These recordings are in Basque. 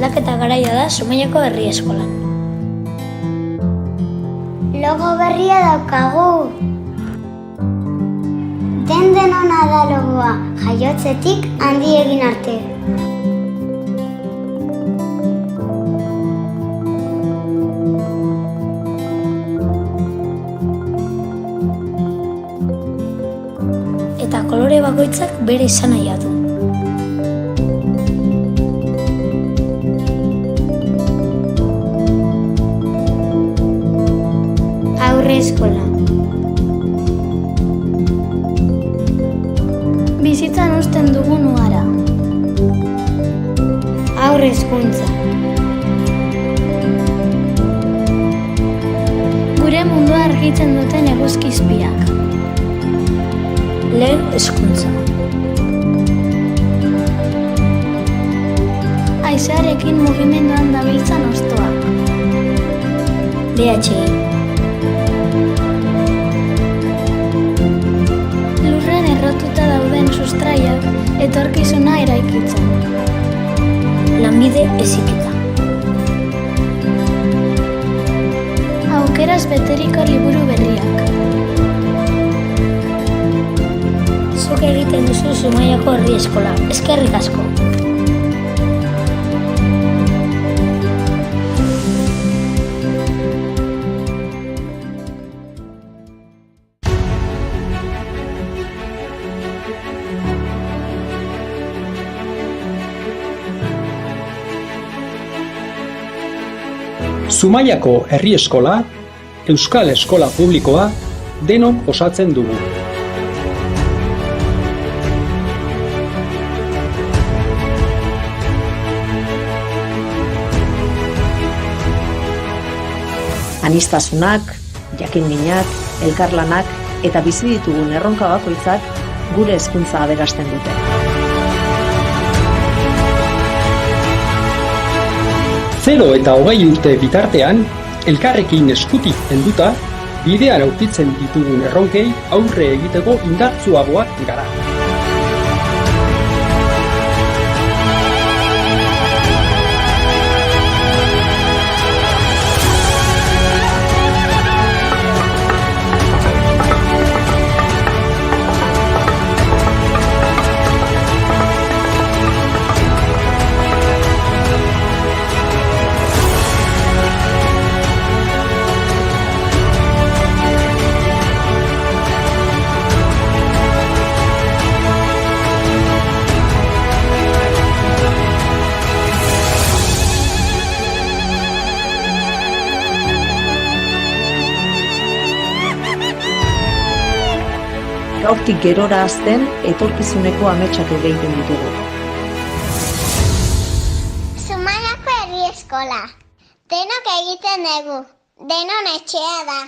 aldaketa garaia da Zumaiako herri eskolan. Logo berria daukagu. Den-denona da logoa, jaiotzetik handi egin arte. Eta kolore bakoitzak bere esanahia du. Aurre eskola. Bizitzan uzten dugun uara. Aurre hezkuntza. Gure mundua argitzen duten eguzki-izpiak. Lehen hezkuntza. Haizearekin mugimenduan dabiltzan hostoak. BHI. Lurren errotuta dauden sustraiak etorkizuna eraikitzen. Lanbide heziketa. Aukeraz beteriko liburu berriak. Zuk egiten duzu Zumaiako herri eskola. Eskerrik asko. Zumaiako herri eskola, euskal eskola publikoa, denok osatzen dugu. Aniztasunak, jakinminak, elkarlanak eta bizi ditugun erronka bakoitzak gure hezkuntza aberasten dute. Zero eta 20 urte bitartean, elkarrekin eskutik helduta, bidean aurkitzen ditugun erronkei aurre egiteko indartsuagoak gara. Gaurtik gerora hazten etorkizuneko ametsak egiten ditugu. Zumaiako herri eskola. Denok egiten dugu. Denon etxea da.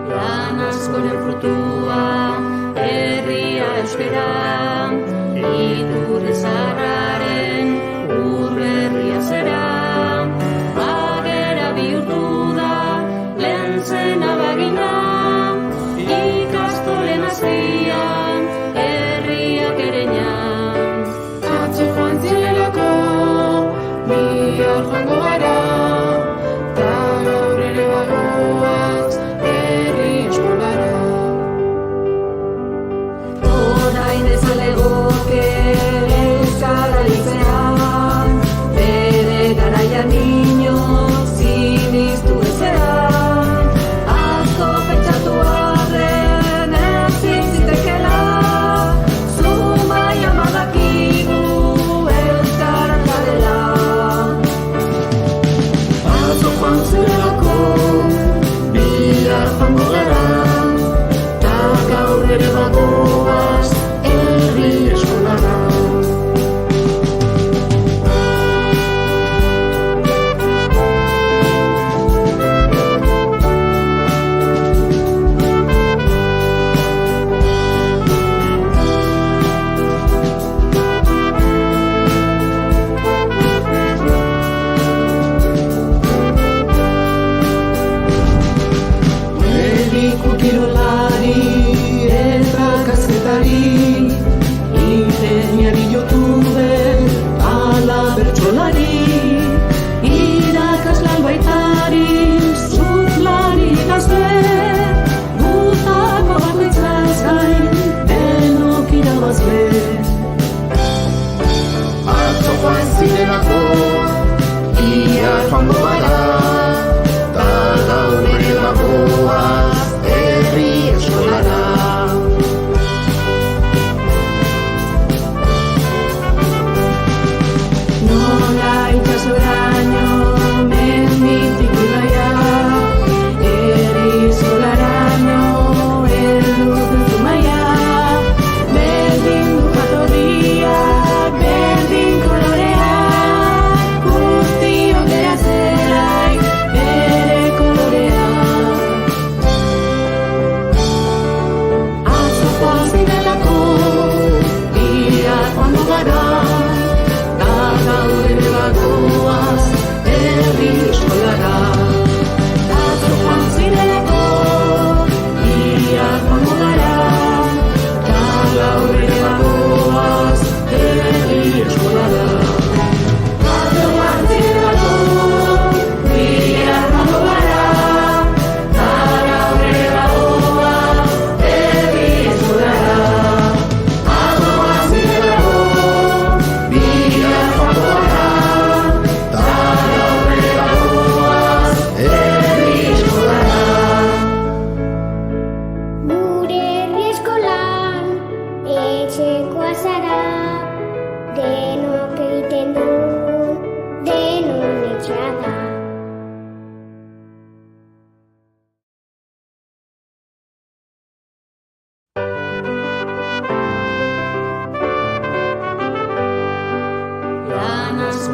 Lan askoren frutua, herria euskera, iturri zaharraren urberria zera. Zena bagina, ikastolen azpian, herriak ereñan. Atzo joan zirelako, bihar joango gara, ta gaur ere bagoaz, herri eskolara.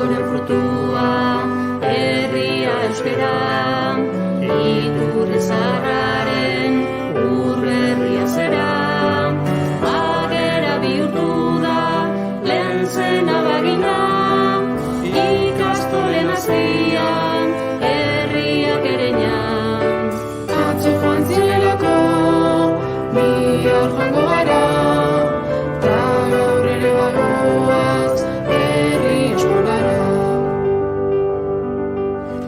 honen frutua, herria euskera, iturri zaharraren urberria zera, agera bihurtu da, lehen zen abagina, ikastolen azpian, herriak ereñan. Atzo joan zirelako, bihar joango gara, ta gaur ere bagoaz, herri eskolara.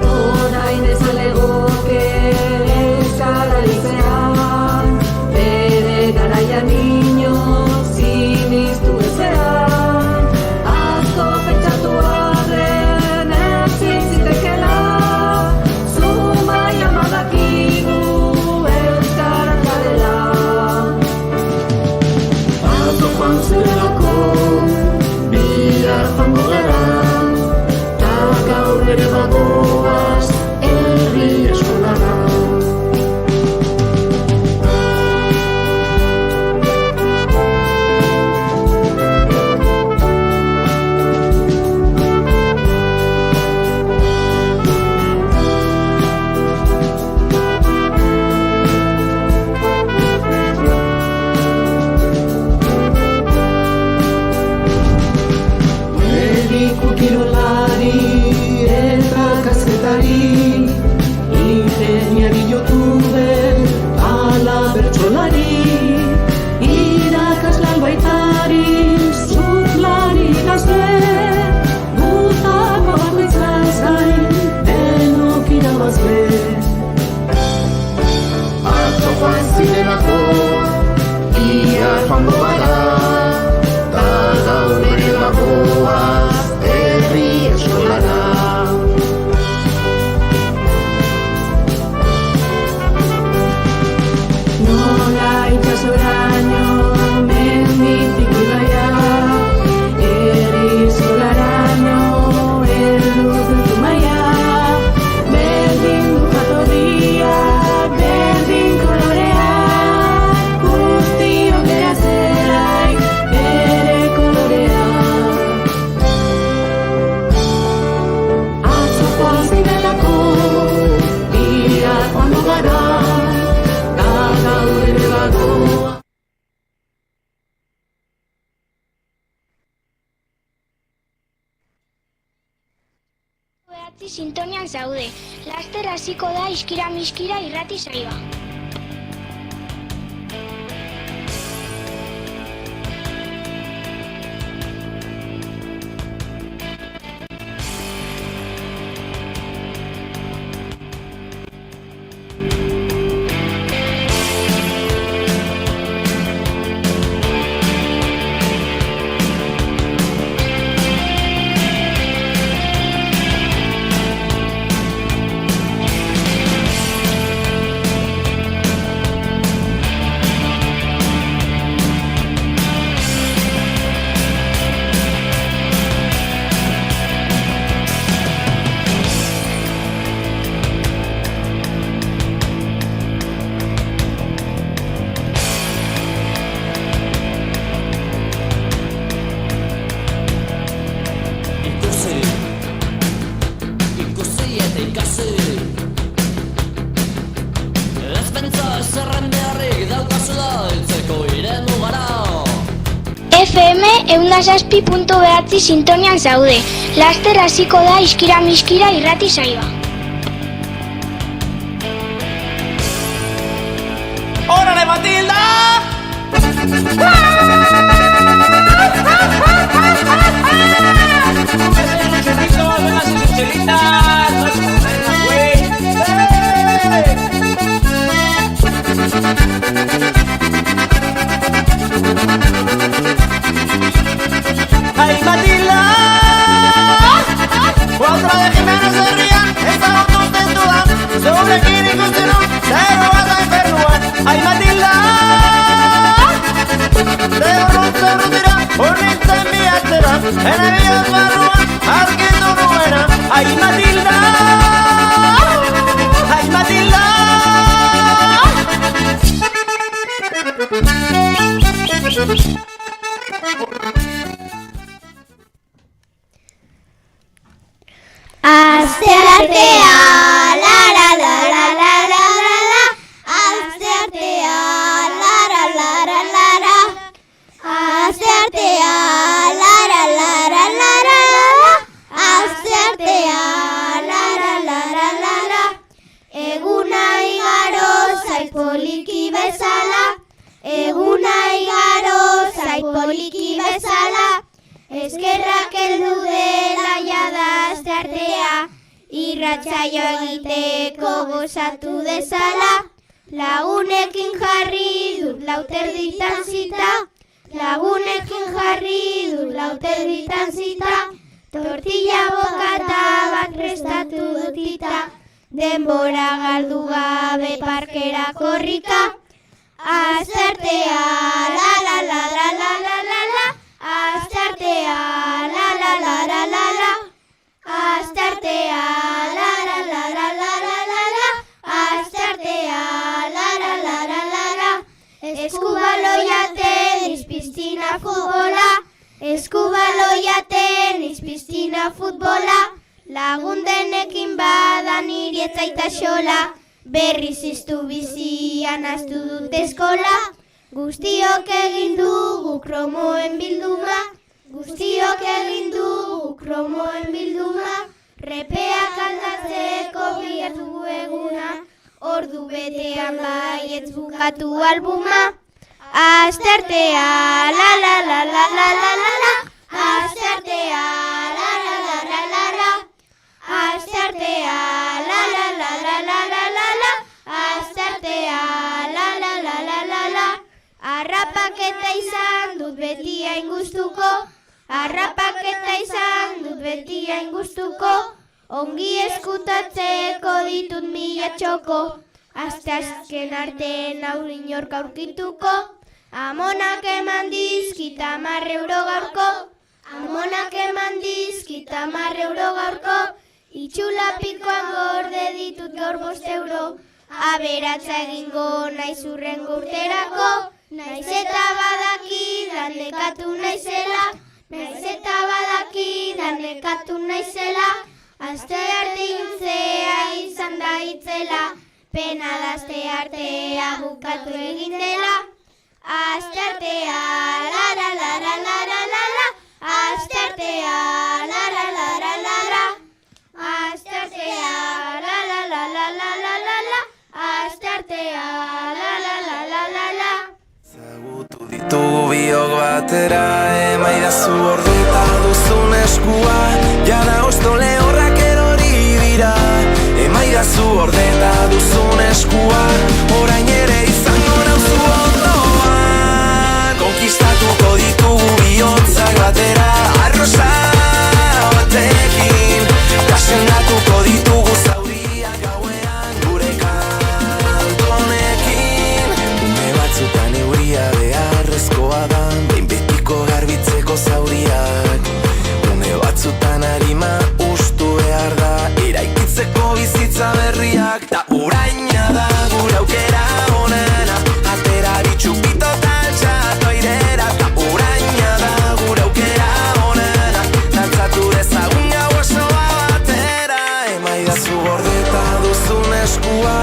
Orain ez alegoke euskara hitzean, bere garaian inoz siniztu ezean, asko pentsatu arren ezin zitekela, Zumaia badakigu euskarak garela. Atzo joan zirelako, bihar joango gara, ta gaur ere bagoaz, herri eskolara. Mediku, kirolari, eta kazetari, ingeniari, youtuber, ala bertsolari, irakasle albaitari, surflari ikasle, gutako bakoitzaz gain, denok irabazle. Atzo joan zirelako, bihar joango gara, ta gaur ere bagoaz, herri eskolara. Nola itxasoraino menditik ibaia, herri eskolaraino heldu zen Zumaia, berdin du jatorria, berdin kolorea, guztiok gera zelai bere kolorea. Atzo joan zirelako, bihar joango gara, ta gaur ere bagoa. Behatzi sintonian zaude. Laster hasiko da Iskira-miskira irrati saioa. FM 106.9 sintonian zaude. Laster hasiko da Iskira-miskira irrati saioa. ¡Órale, Matilda! ¡Ay, Matilda! Otra de Jiménez se rían, estamos contentos, sobre quién y costero, cero vas a enfermar. ¡Ay, Matilda! De horror se retira, bonita en mi altera, en el día de barro, arquito no buena. ¡Ay, Matilda! ¡Ay, Matilda! Asteartea, la la la la la la la la. Asteartea, la la la la la la. Asteartea, la la la la la la la. Asteartea, la la la la la la. Eguna igaro zait poliki bezala. Eguna igaro zait poliki bezala. Eskerrak heldu dela jada asteartea, irratsaio egiteko gozatu dezala. Lagunekin jarri dut lauterditan zita, lagunekin jarri dut lauterditan zita. Tortilla bokata bat prestatu dutita, denbora galdu gabe parkera korrika. Asteartea, la la la la la la la la. Asteartea, la la la la la la. Asteartea, la la la la la la la la. Asteartea, la la la la la la. Eskubaloia tenis, piztina, futbola. Eskubaloia tenis, piztina, futbola. Lagun denekin bada niri etzaita xola. Berriz iztu bizian astu dut eskola. Guztiok egin dugu kromoen bilduma, guztiok egin dugu kromoen bilduma. Repeak aldatzeko bihar dugu eguna, ordu betean baietz bukatu albuma. Asteartea, la la la la la la la la. Asteartea, la la la la la la. Asteartea, la la la la la la la la. Asteartea, la la la la la la. Arrapaketa izan dut beti hain gustuko, arrapaketa izan dut beti hain gustuko. Ongi eskutatzeko ditut mila txoko, asteazken artean aurrin inork aurkituko. Amonak eman dizkit 10 euro gaurko, amonak eman dizkit 10 euro gaurko. Itxulapikoan gorde ditut gaur 5 euro, aberatza egingo naiz hurrengo urterako. Naiz eta badakidan nekatu naizela, naiz eta badakidan nekatu naizela. Astearte iluntzea izan da itzela, pena da asteartea bukatu egin dela. Asteartea, la la la la la la la la. Asteartea, la la la la la la. Asteartea, la la la la la la la la. Asteartea, la la la la la la. Zagutu ditugu biok batera, emaidazu ordeta duzun eskua. Jada osto lehorrak erori dira, emaidazu ordeta duzun eskua. Orain ere izango nauzu ondoan, konkistatuko ditugu bihotzak batera. Arrosa batekin, kasendatuko ditugu zauriak gauean gure kantonekin. Ume batzutan euria beharrezkoa da, behin betiko garbitzeko zauriak. Une batzutan harima ustu behar da, eraikitzeko bizitza berriak. Ta uraina da gure aukera onena, atera bitxupito taltxatu airera. Ta uraina da gure aukera onena, dantzatu dezagun gau osoa batera. Emaidazu gordeta duzun eskua,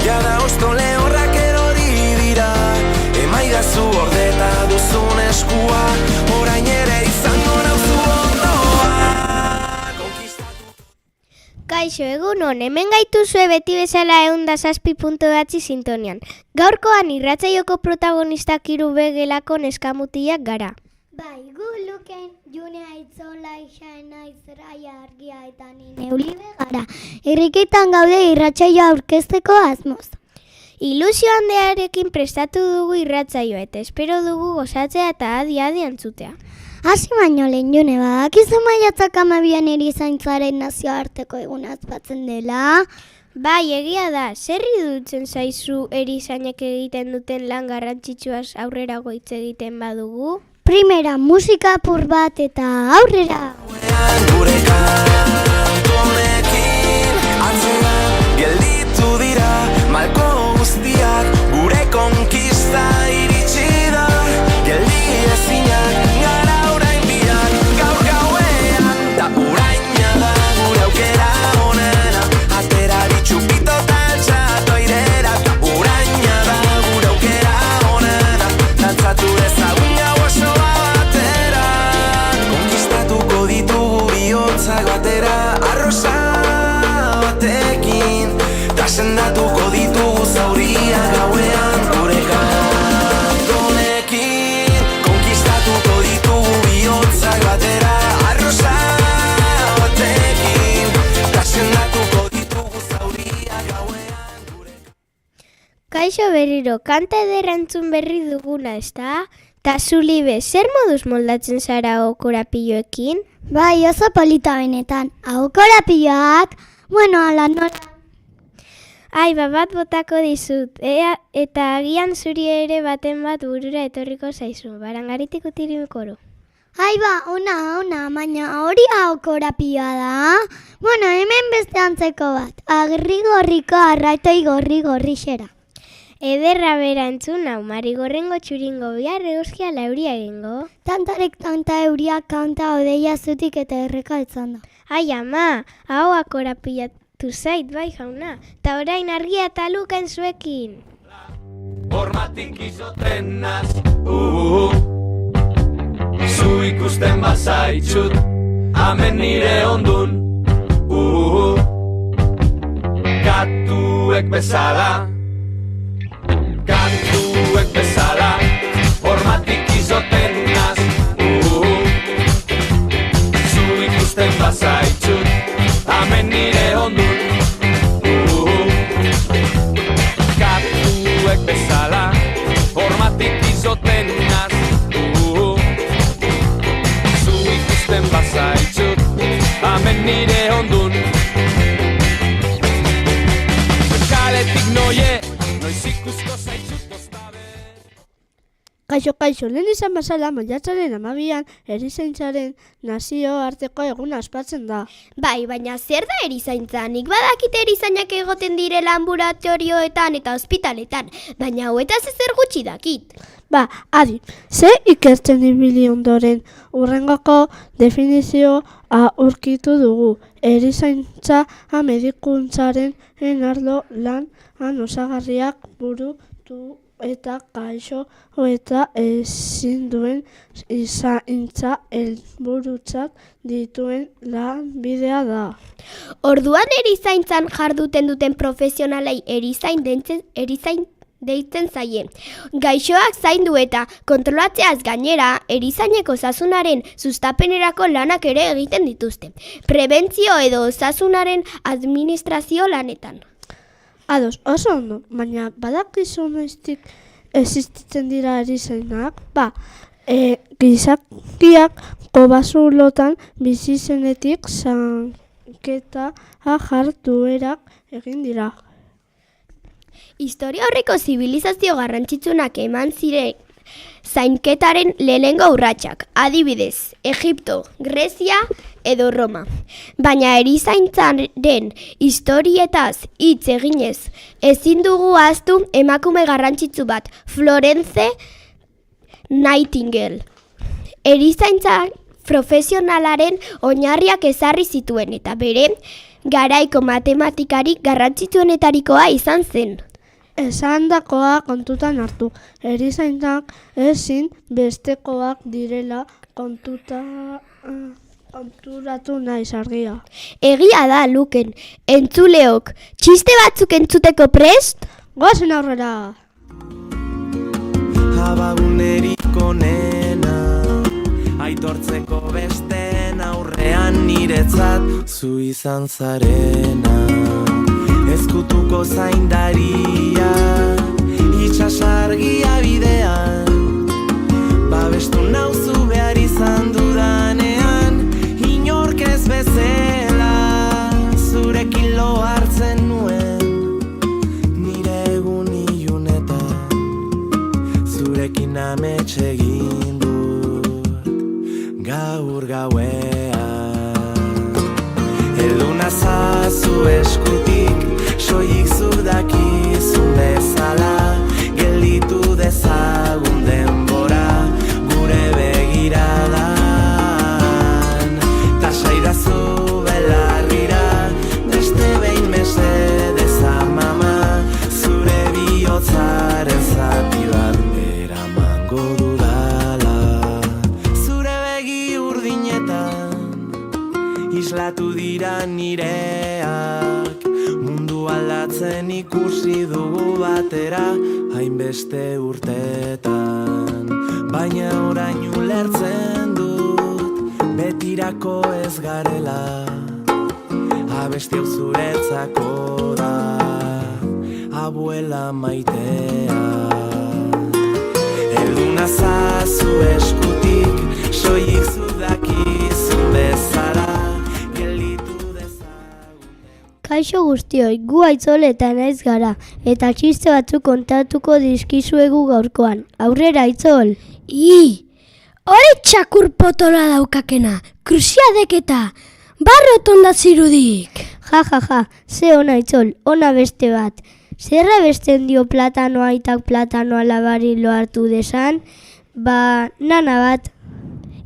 jada osto lehorrak erori dira. Emaidazu gordeta duzun eskua, orain ere izango nauzu ondoan. Kaixo, egunon, hemen gaituzue beti bezala 107.8 sintonian. Gaurkoan irratzaioko protagonistak 3 begelako neskamutiak gara. Bai, gu luken, Junea Itzola, Ixaena, Izraia, Argia eta Nine Ulibe gara. Irrikitan gaude irratsaioa aurkezteko asmoz. Ilusio handiarekin prestatu dugu irratsaioa eta espero dugu gozatzea eta adi-adi entzutea. Hasi baino lehen June, badakizu maiatzak 12an erizaintzaren nazioarteko eguna ospatzen dela? Bai, egia da, zer iruditzen zaizu erizainek egiten duten lan garrantzitsuaz aurrerago hitz egiten badugu? Primera, musika apur bat eta aurrera! Gure kantonekin atzera gelditu dira, malko guztiak gure konkista iritsi da. Geldi ezinak gara orain biak, gaur gauean, ta uraina da gure aukera berriro, kanta ederra entzun berri duguna, ezta? Ta Zulibe, zer moduz moldatzen zara korapilloekin? Bai, oso polita benetan. Hau korapilloak, ala nola. Ai, bat botako dizut, eta agian zuri ere baten bat burura etorriko zaizu, Barangaritik Utirimikoro. Ai ona, baina hori hau korapilloa da. Hemen beste antzeko bat. Agri gorriko arraitoi gorri xera. Ederra bera entzun hau, Marigorrengo txuringo bihar eguzkia lauria egingo. Tantarek tanta euria kanta odeia zutik eta erreka etzan da. Ai ama, hau akorapillatu zait bai jauna, eta orain argia eta luken zuekin. Hormatik izoten naz, zu ikusten bazaitxut, amen nire ondun, katuek bezala, hormatik izoten naz, zu ikusten bazaitxut, amen nire ondun, katuek bezala, hormatik izoten naz, zu ikusten bazaitxut, amen nire ondun. Kaletik noie, noiz ikusko zaitxut doztabe. Kaixo, lehen izan bazala, maiatzaren 12an erizaintzaren nazioarteko eguna ospatzen da. Bai, baina zer da erizaintza? Nik badakit erizainak egoten direla ambulatorioetan eta ospitaletan, baina hauetaz ezer gutxi dakit. Adi, ze ikertzen ibili ondoren, hurrengoko definizioa aurkitu dugu. Erizaintza medikuntzaren arlo lan osagarriak burutu eta gaixo eta ezin duen izaintza helburutzat dituen lanbidea da. Orduan erizaintzan jarduten duten profesionalei erizain deitzen zaie. Gaixoak zaindu eta kontrolatzeaz gainera, erizainek osasunaren sustapenerako lanak ere egiten dituzte. Prebentzio edo osasunaren administrazio lanetan. Ados, oso ondo, baina badakizu noiztik existitzen dira erizainak? Gizakiak kobazulotan bizi zenetik zanketa jarduerak egin dira. Historia horreko zibilizazio garrantzitsunak eman ziren zainketaren lehenengo urratsak, adibidez, Egipto, Grezia edo Roma. Baina erizaintzaren historietaz hitz eginez, ezin dugu ahaztu emakume garrantzitsu bat, Florence Nightingale. Erizaintza profesionalaren oinarriak ezarri zituen eta bere garaiko matematikari garrantzitsuenetarikoa izan zen. Esandakoa kontutan hartu, erizainak ezin bestekoak direla konturatu naiz argia. Egia da, Luken, entzuleok, txiste batzuk entzuteko prest? Goazen aurrera! Abagunerik onena, aitortzeko besteen aurrean niretzat zu izan zarena. Ezkutuko zaindaria, itxasargia bidean, babestu nauzu behar izan dudanean, inork ez bezala, zurekin lo hartzen nuen, nire egun ilunetan, zurekin amets egin dut, gaur gauean. Elduna zazu eskutik, soilik zuk dakizun bezala, gelditu dezagun denbora, gure begiradan. Ta saidazu belarrira, beste behin mesedez amama, zure bihotzaren zati bat eramango dudala. Zure begi urdinetan, islatu dira nireak, mundu aldatzen ikusi dugu batera hainbeste urtetan. Baina orain ulertzen dut, betirako ez garela, abesti hau zuretzako da, hau abuela maitea. Elduna zazu eskutik, soilik zudakizu bezala, gelditu dezagun. Kaixo guztioi, gu Aitzol eta naiz gara, eta txiste batzuk kontatuko dizkizuegu gaurkoan. Aurrera, Aitzol! Hori txakur potola daukakena, kruziadeketa, barrot onda zirudik. Ja, ze ona Aitzol, ona beste bat. Zerra besten dio platanoa aitak platanoa labari lo hartu desan? Nana bat.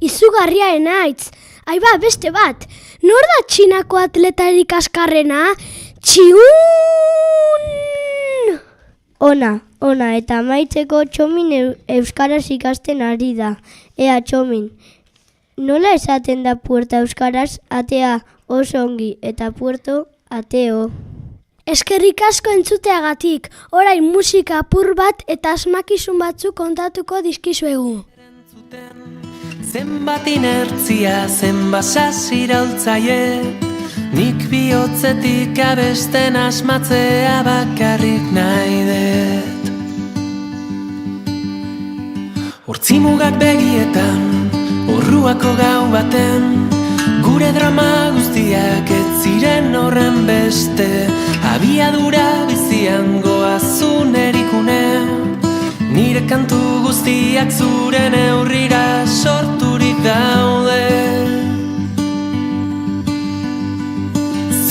Izugarria enaitz, aiba beste bat, nor da Txinako atletarik askarrena? Txiun! Ona, eta amaitzeko Txomin euskaraz ikasten ari da. Ea Txomin, nola esaten da puerta euskaraz? Atea oso ongi, eta puerto ateo. Eskerrik asko entzuteagatik, orain musika apur bat eta asmakizun batzuk kontatuko dizkizuegu. Zenbat inertzia, zenbat sasiraultzaie, nik bihotzetik abesten asmatzea bakarrik nahi dut. Hortzimugak begietan, orruako gau baten, gure drama guztiak ez ziren horren beste, abiadura bizian goazun erikune, nire kantu guztiak zure neurrira sorturik daude.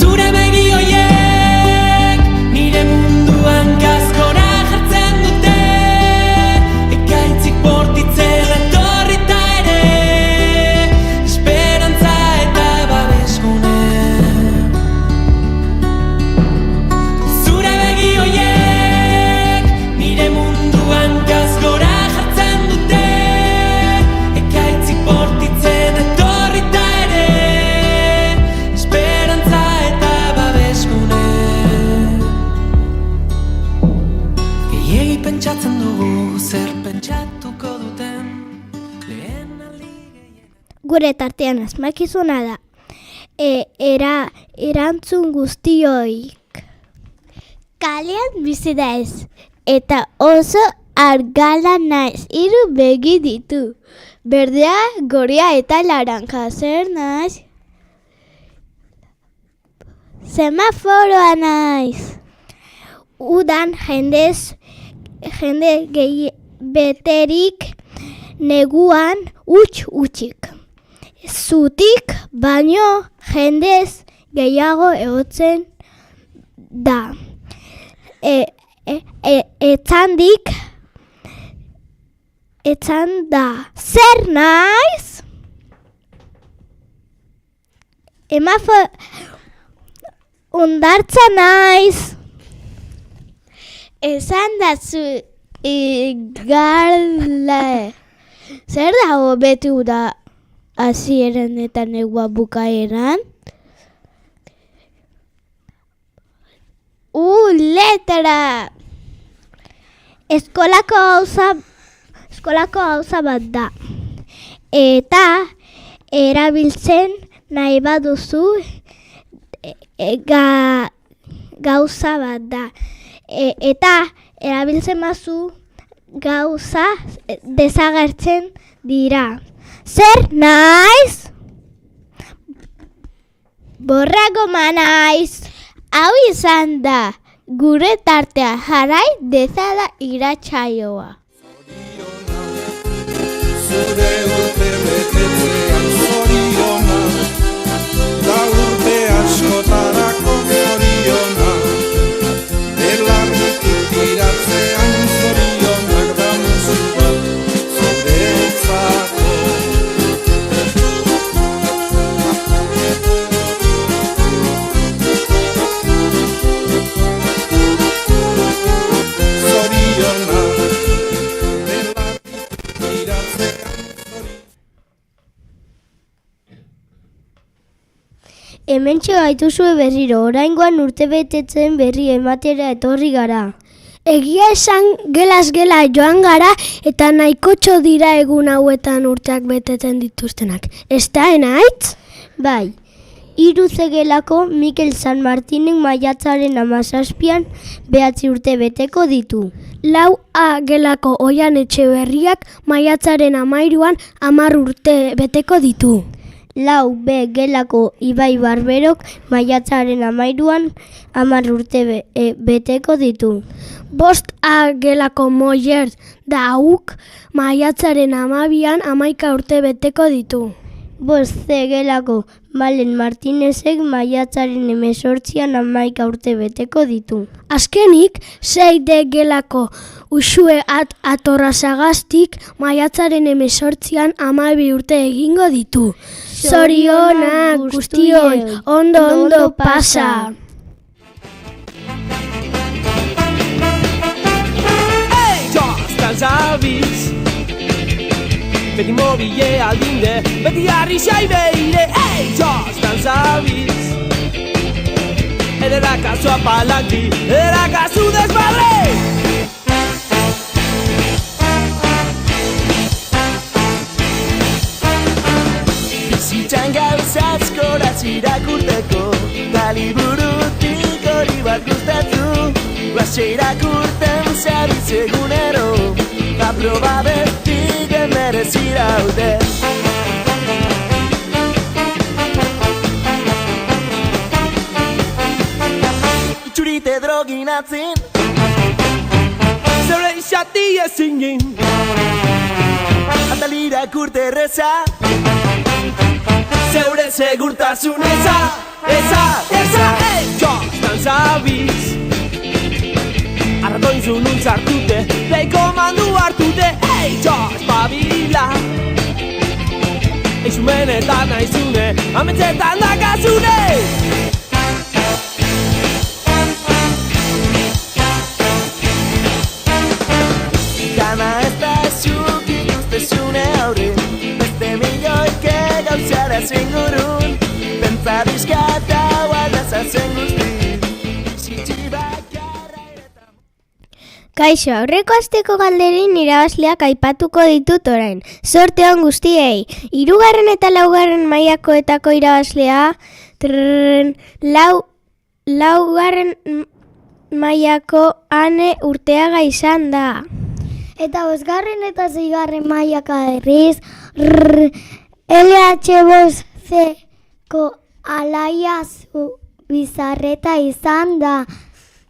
Zure begi hoiek nire munduan gazkora jartzen dute, ekaitzik bortitzen etorrita ere, esperantza eta babesgune. Zure begi hoiek nire munduan gazkora jartzen dute, ekaitzik bortitzen etorrita ere, esperantza eta babesgune. Gehiegi pentsatzen dugu zer pentsatuko duten, lehen aldi gehien. Gure tartean asmakizuna da. Erantzun guztioik. Kalean bizi da ez, eta oso argala naiz, 3 begi ditu. Berdea, goria eta laranja, zer naiz? Semaforoa naiz. Udan jende beterik, neguan utxik. Zutik baino jendez gehiago egotzen da. Etzan da. Zer naiz? Ondartza naiz. Esan da zu igarla. Zer dago beti da hasieran eta negua bukaeran? Letra! Eskolako gauza bat da. Eta erabiltzen nahi baduzu gauza bat da. Eta erabiltzen bazu gauza desagertzen dira. Zer naiz? Borragoma naiz. Hau izan da gure tartea, jarrai dezala iratsaioa. Zure urte betetzean zoriona, da urte askotarako zoriona, belarritik tiratzean zorionak da musika zuretzako. Hementxe gaituzue berriro, oraingoan urtebetetzen berri ematera etorri gara. Egia esan gelaz gela joan gara eta nahikotxo dira egun hauetan urteak betetzen dituztenak. Ez da enaitz? Bai, Hiru gelako Mikel San Martinen maiatzaren 17an 9 urte beteko ditu. 4A gelako Oian Etxeberriak maiatzaren 13an 10 urte beteko ditu. 4B gelako Ibai Barberok maiatzaren 13an 10 urte beteko ditu. 5A gelako Moller Dauk maiatzaren 12an 11 urte beteko ditu. 5C gelako Malen Martinezek maiatzaren 18an 11 urte beteko ditu. Azkenik, 6D gelako Uxue Atorrazagaztik maiatzaren 18an 12 urte egingo ditu. Zorionak guztioi, ondo pasa! Zabiz beti mobile aldinde, beti harri saibeire. Jostan zabiz erakazu apalanki, erakazu desbarre. Bizitzan gauzatzkoraz irakurteko, taliburutik hori bat gustatu. Guaxe irakurten zabiz egunero, aproba betik mereziraude. Itxurite droginatzen, zeure isati ezingin, atal irakurte erreza, zeure segurtasun eza. Jostan zabiz arratoin zulun zartute, play komandu hartute. Jos babila Eizumenetan naizune, ametxetan dakazune. Gana ez da zuk ikustezune aurre, beste milioike gauzara zengurun, pentsa dizkata gualdazazen guzti. Kaixo, aurreko asteko galderin irabazleak aipatuko ditut orain. Zorte on guztiei. 3. eta 4. mailakoetako irabazlea, 4. mailako Ane Urteaga izan da. Eta 5. eta 6. mailaka berriz, LH5C-ko Alaia Bizarreta izan da.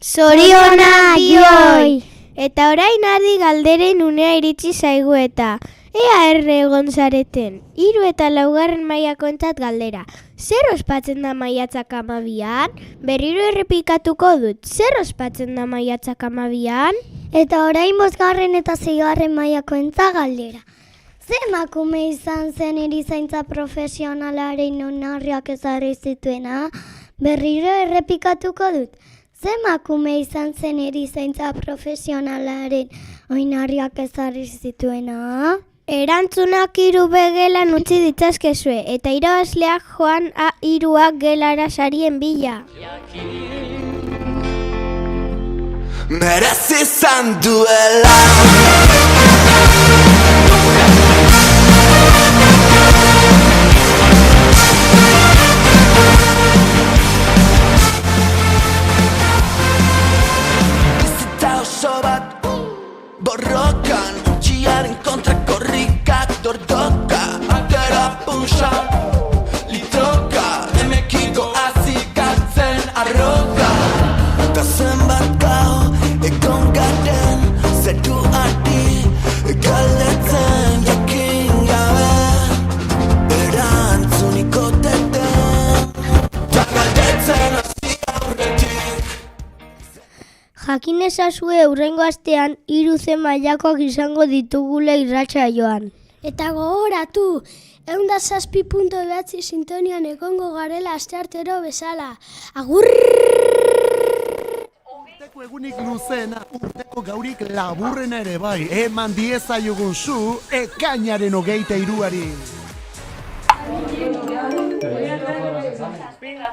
Zorionak joi! Eta orain adi galderen unea iritsi zaigu eta ea erre egon zareten. 3. eta 4. mailakoentzat galdera. Zer ospatzen da maiatzak 12an? Berriro errepikatuko dut. Zer ospatzen da maiatzak 12an? Eta orain 5. eta 6. mailakoentzat galdera. Ze emakume izan zen erizaintza profesionalaren oinarriak ezarri zituena? Berriro errepikatuko dut. Ze emakume izan zen erizaintza profesionalaren oinarriak ezarri zituena? Erantzunak 3B gelan utzi ditzazkezue, eta irabazleak joan A3 gelara sarien bila. Merezi izan duela. Borrokan, txiaren kontrako rikak dordoka, atera punxa, litroka, emekiko azikatzen arroka. Ta zenbat gau, egon garen, zeru arti, galdetzen jakin gabe, erantzuniko teten, ta galdetzen hasi aurretik. Jakin ezazue hurrengo astean 3C mailakoak izango ditugula irratsaioan. Eta gogoratu, 107.9 sintonian egongo garela asteartero bezala. Agur! Urteko egunik luzena, urteko gaurik laburrena ere bai, eman diezaiogun zu, ekainaren 23-ari. Venga,